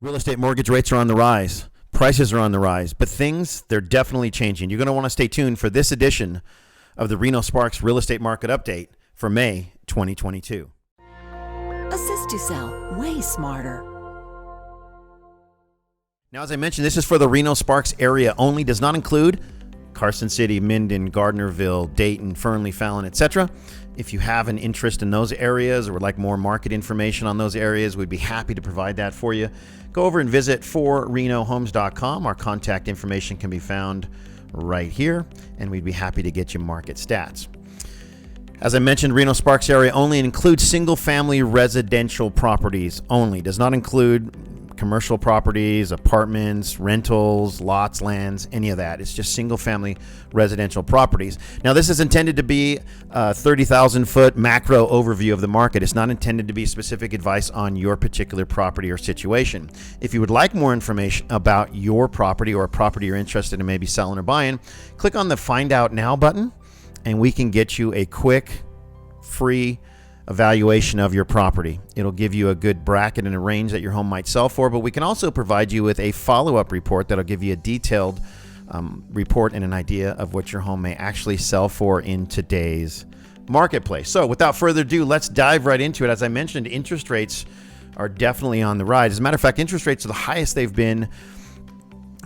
Real estate mortgage rates are on the rise. Prices are on the rise, but they're definitely changing. You're going to want to stay tuned for this edition of the Reno Sparks Real Estate Market Update for May 2022. Assist to sell way smarter. Now, as I mentioned, this is for the Reno Sparks area only, does not include Carson City, Minden, Gardnerville, Dayton, Fernley, Fallon, etc. If you have an interest in those areas or would like more market information on those areas, we'd be happy to provide that for you. Go over and visit forrenohomes.com. Our contact information can be found right here, and we'd be happy to get you market stats. As I mentioned, Reno Sparks area only includes single-family residential properties only. Does not include commercial properties, apartments, rentals, lots, lands, any of that. It's just single-family residential properties. Now, this is intended to be a 30,000-foot macro overview of the market. It's not intended to be specific advice on your particular property or situation. If you would like more information about your property or a property you're interested in maybe selling or buying, click on the Find Out Now button, and we can get you a quick, free evaluation of your property. It'll give you a good bracket and a range that your home might sell for, but we can also provide you with a follow-up report that'll give you a detailed report and an idea of what your home may actually sell for in today's marketplace. So without further ado, let's dive right into it. As I mentioned, interest rates are definitely on the rise. As a matter of fact, interest rates are the highest they've been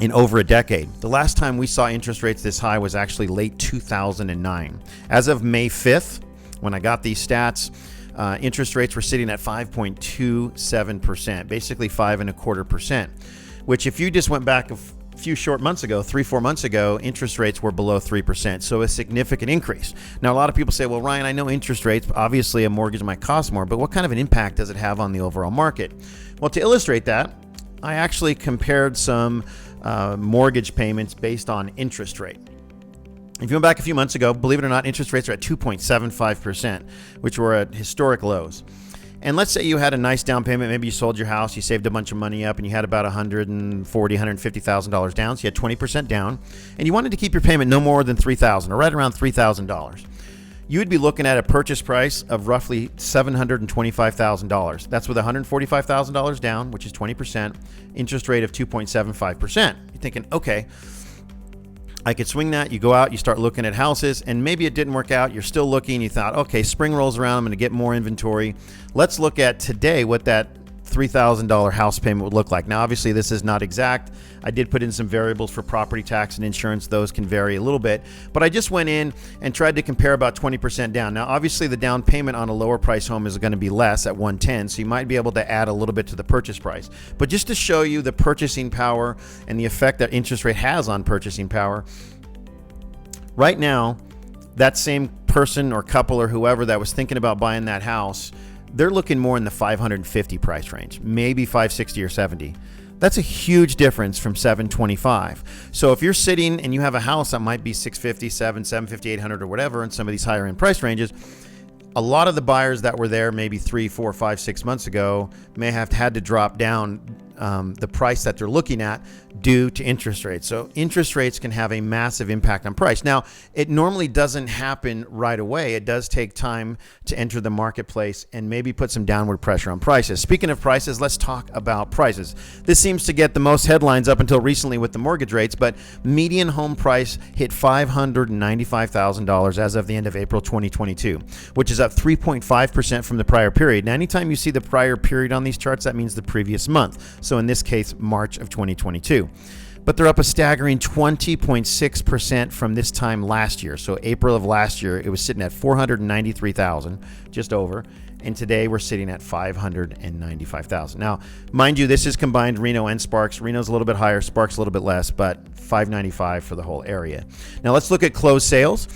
in over a decade. The last time we saw interest rates this high was actually late 2009. As of May 5th, when I got these stats, interest rates were sitting at 5.27%, basically 5.25%, which if you just went back a few short months ago, 3-4 months ago, interest rates were below 3%. So a significant increase. Now, a lot of people say, well, Ryan, I know interest rates, obviously a mortgage might cost more, but what kind of an impact does it have on the overall market? Well, to illustrate that, I actually compared some mortgage payments based on interest rate. If you went back a few months ago, believe it or not, interest rates are at 2.75%, which were at historic lows. And let's say you had a nice down payment. Maybe you sold your house, you saved a bunch of money up, and you had about $140,000, $150,000 down. So you had 20% down, and you wanted to keep your payment no more than $3,000, or right around $3,000. You would be looking at a purchase price of roughly $725,000. That's with $145,000 down, which is 20%, interest rate of 2.75%. You're thinking, okay, I could swing that. You go out, you start looking at houses, and maybe it didn't work out. You're still looking. You thought, okay, spring rolls around. I'm going to get more inventory. Let's look at today what that $3,000 house payment would look like. Now, obviously, this is not exact. I did put in some variables for property tax and insurance. Those can vary a little bit, but I just went in and tried to compare about 20% down. Now, obviously, the down payment on a lower price home is going to be less at $110,000, so you might be able to add a little bit to the purchase price. But just to show you the purchasing power and the effect that interest rate has on purchasing power, right now, that same person or couple or whoever that was thinking about buying that house, they're looking more in the 550 price range, maybe 560 or 70. That's a huge difference from 725. So if you're sitting and you have a house that might be 650, 750, 800 or whatever in some of these higher end price ranges, a lot of the buyers that were there maybe 3, 4, 5, 6 months ago may have had to drop down the price that they're looking at due to interest rates. So interest rates can have a massive impact on price. Now, it normally doesn't happen right away. It does take time to enter the marketplace and maybe put some downward pressure on prices. Speaking of prices, let's talk about prices. This seems to get the most headlines up until recently with the mortgage rates, but median home price hit $595,000 as of the end of April 2022, which is up 3.5% from the prior period. Now, anytime you see the prior period on these charts, that means the previous month. So in this case, March of 2022. But they're up a staggering 20.6% from this time last year. So April of last year, it was sitting at 493,000, just over. And today we're sitting at 595,000. Now, mind you, this is combined Reno and Sparks. Reno's a little bit higher, Sparks a little bit less, but 595 for the whole area. Now let's look at closed sales.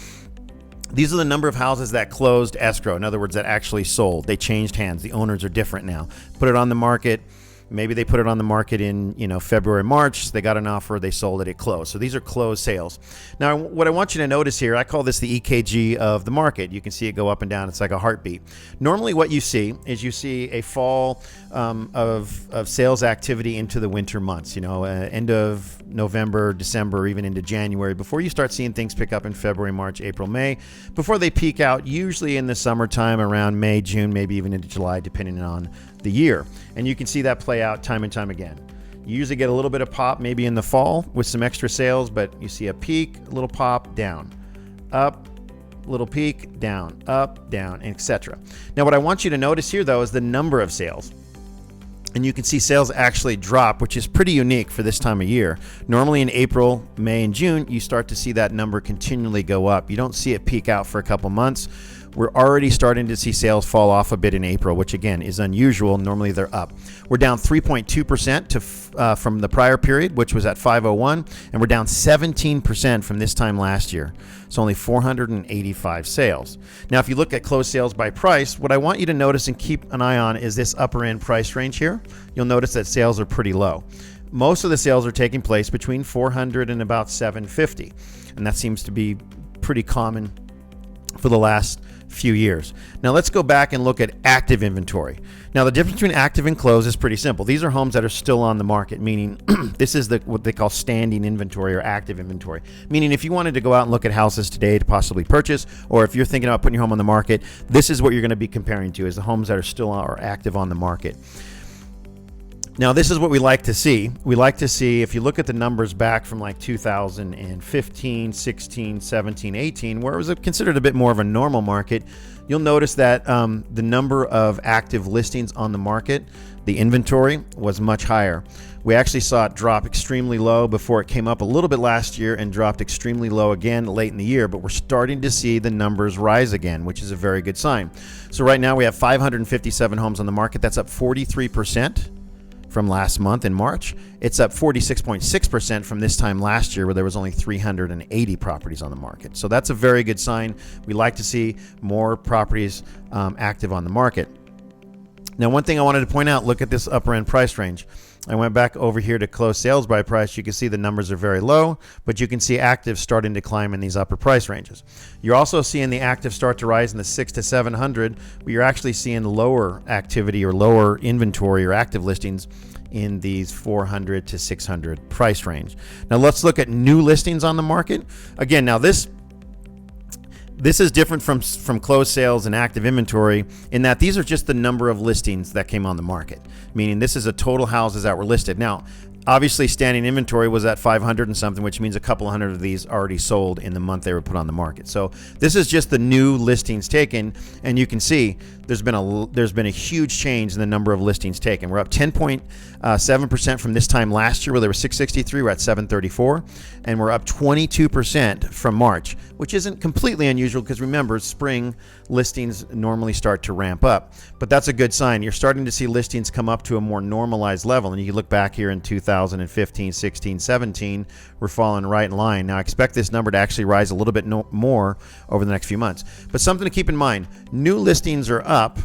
These are the number of houses that closed escrow. In other words, that actually sold. They changed hands. The owners are different now. Put it on the market. Maybe they put it on the market in, February, March. They got an offer. They sold it. It closed. So these are closed sales. Now, what I want you to notice here, I call this the EKG of the market. You can see it go up and down. It's like a heartbeat. Normally what you see is you see a fall of sales activity into the winter months, end of November, December, even into January, before you start seeing things pick up in February, March, April, May, before they peak out usually in the summertime around May, June, maybe even into July, depending on the year. And you can see that play out time and time again. You usually get a little bit of pop maybe in the fall with some extra sales, but you see a peak, a little pop, down, up, little peak, down, up, down, etc. Now, what I want you to notice here, though, is the number of sales. And you can see sales actually drop, which is pretty unique for this time of year. Normally in April, May, and June, you start to see that number continually go up. You don't see it peak out for a couple months. We're already starting to see sales fall off a bit in April, which again is unusual. Normally they're up. We're down 3.2% from the prior period, which was at 501, and we're down 17% from this time last year. So only 485 sales. Now, if you look at closed sales by price, what I want you to notice and keep an eye on is this upper end price range here. You'll notice that sales are pretty low. Most of the sales are taking place between 400 and about 750, and that seems to be pretty common for the last few years. Now let's go back and look at active inventory. Now the difference between active and closed is pretty simple. These are homes that are still on the market, meaning this is what they call standing inventory or active inventory. Meaning if you wanted to go out and look at houses today to possibly purchase, or if you're thinking about putting your home on the market, this is what you're going to be comparing to, is the homes that are still are active on the market. Now, this is what we like to see. We like to see, if you look at the numbers back from like 2015, 16, 17, 18, where it was considered a bit more of a normal market, you'll notice that the number of active listings on the market, the inventory, was much higher. We actually saw it drop extremely low before it came up a little bit last year and dropped extremely low again late in the year, but we're starting to see the numbers rise again, which is a very good sign. So right now we have 557 homes on the market. That's up 43%. From last month in March. It's up 46.6% from this time last year, where there was only 380 properties on the market. So that's a very good sign. We like to see more properties active on the market. Now, one thing I wanted to point out, look at this upper end price range. I went back over here to close sales by price. You can see the numbers are very low, but you can see active starting to climb in these upper price ranges. You're also seeing the active start to rise in the 6 to 700, but you're actually seeing lower activity or lower inventory or active listings in these 400 to 600 price range. Now let's look at new listings on the market. Again, now this is different from closed sales and active inventory in that these are just the number of listings that came on the market, meaning this is a total houses that were listed. Now, obviously standing inventory was at 500 and something, which means a couple hundred of these already sold in the month they were put on the market. So this is just the new listings taken, and you can see there's been a huge change in the number of listings taken. We're up 10.7% from this time last year, where there were 663. We're at 734, and we're up 22% from March, which isn't completely unusual because remember, spring listings normally start to ramp up. But that's a good sign. You're starting to see listings come up to a more normalized level, and you look back here in 2015, 16, 17, we're falling right in line. Now, I expect this number to actually rise a little bit more over the next few months. But something to keep in mind, new listings are up,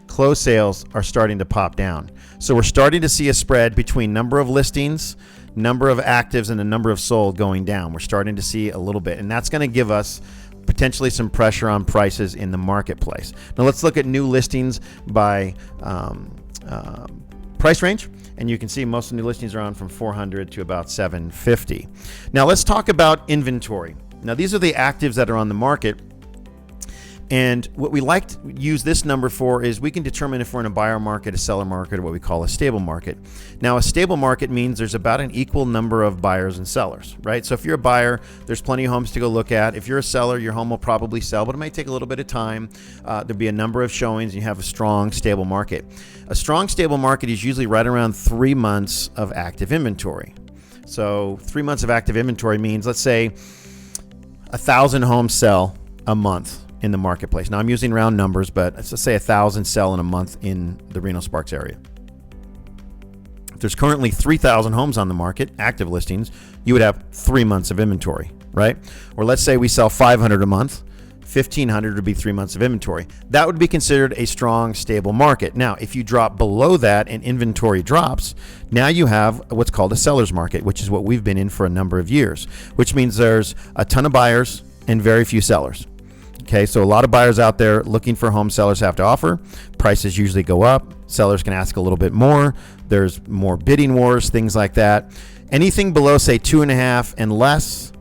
closed sales are starting to pop down. So we're starting to see a spread between number of listings, number of actives, and the number of sold going down. We're starting to see a little bit, and that's going to give us potentially some pressure on prices in the marketplace. Now let's look at new listings by price range, and you can see most of the new listings are on from 400 to about 750. Now let's talk about inventory. Now these are the actives that are on the market, and what we like to use this number for is we can determine if we're in a buyer market, a seller market, or what we call a stable market. Now a stable market means there's about an equal number of buyers and sellers, right? So if you're a buyer, there's plenty of homes to go look at. If you're a seller, your home will probably sell, but it might take a little bit of time. There'll be a number of showings, and you have a strong, stable market. A strong, stable market is usually right around 3 months of active inventory. So 3 months of active inventory means, let's say, 1,000 homes sell a month in the marketplace. Now I'm using round numbers, but let's just say 1,000 sell in a month in the Reno-Sparks area. If there's currently 3,000 homes on the market, active listings, you would have 3 months of inventory, right? Or let's say we sell 500 a month, 1,500 would be 3 months of inventory. That would be considered a strong, stable market. Now, if you drop below that and inventory drops, now you have what's called a seller's market, which is what we've been in for a number of years, which means there's a ton of buyers and very few sellers. Okay, so a lot of buyers out there looking for homes sellers have to offer. Prices usually go up. Sellers can ask a little bit more. There's more bidding wars, things like that. Anything below, say, 2.5 and less,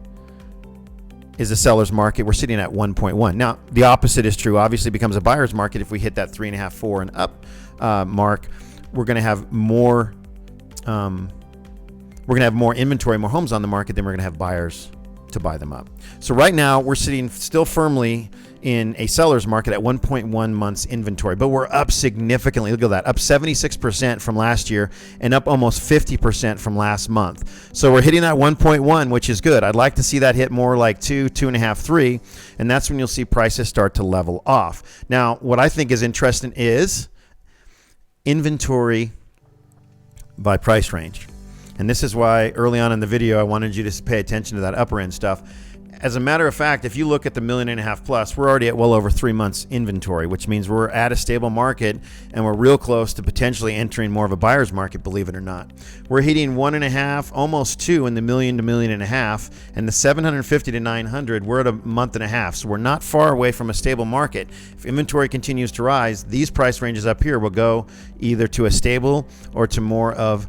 is a seller's market. We're sitting at 1.1. Now, the opposite is true. Obviously, it becomes a buyer's market if we hit that 3.5, 4 and up mark. We're going to have more. We're going to have more inventory, more homes on the market than we're going to have buyers to buy them up. So right now, we're sitting still firmly in a seller's market at 1.1 months inventory, but we're up significantly. Look at that, up 76% from last year and up almost 50% from last month. So we're hitting that 1.1, which is good. I'd like to see that hit more like 2, 2.5, 3, and that's when you'll see prices start to level off. Now, what I think is interesting is inventory by price range. And this is why early on in the video, I wanted you to pay attention to that upper end stuff. As a matter of fact, if you look at the 1.5 million plus, we're already at well over 3 months inventory, which means we're at a stable market and we're real close to potentially entering more of a buyer's market, believe it or not. We're hitting 1.5, almost 2 in the 1 million to 1.5 million, and the 750 to 900, we're at a month and a half. So we're not far away from a stable market. If inventory continues to rise, these price ranges up here will go either to a stable or to more of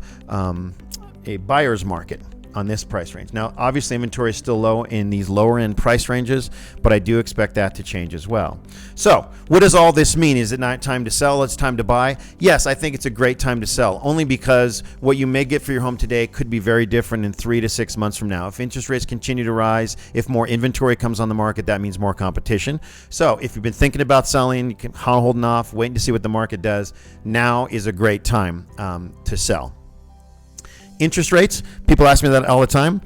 a buyer's market on this price range. Now, obviously, inventory is still low in these lower end price ranges, but I do expect that to change as well. So what does all this mean? Is it not time to sell? It's time to buy? Yes, I think it's a great time to sell, only because what you may get for your home today could be very different in 3 to 6 months from now. If interest rates continue to rise, if more inventory comes on the market, that means more competition. So if you've been thinking about selling, you can holding off, waiting to see what the market does, now is a great time to sell. Interest rates, people ask me that all the time.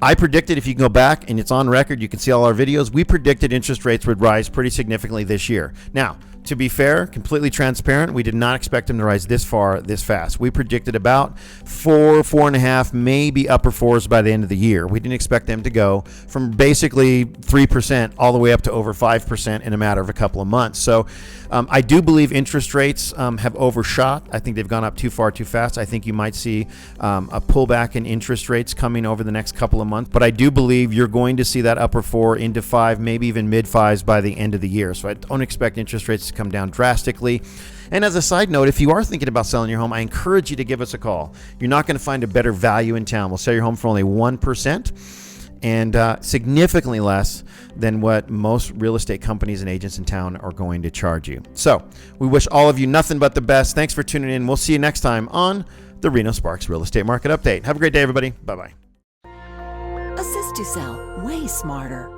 I predicted, if you can go back and it's on record, you can see all our videos, we predicted interest rates would rise pretty significantly this year. Now, to be fair, completely transparent, we did not expect them to rise this far, this fast. We predicted about 4, 4.5, maybe upper 4s by the end of the year. We didn't expect them to go from basically 3% all the way up to over 5% in a matter of a couple of months. So I do believe interest rates have overshot. I think they've gone up too far, too fast. I think you might see a pullback in interest rates coming over the next couple of months. But I do believe you're going to see that upper 4 into 5, maybe even mid 5s by the end of the year. So I don't expect interest rates to come down drastically. And as a side note, if you are thinking about selling your home, I encourage you to give us a call. You're not going to find a better value in town. We'll sell your home for only 1% and significantly less than what most real estate companies and agents in town are going to charge you. So we wish all of you nothing but the best. Thanks for tuning in. We'll see you next time on the Reno Sparks Real Estate Market Update. Have a great day, everybody. Bye-bye. Assist to sell way smarter.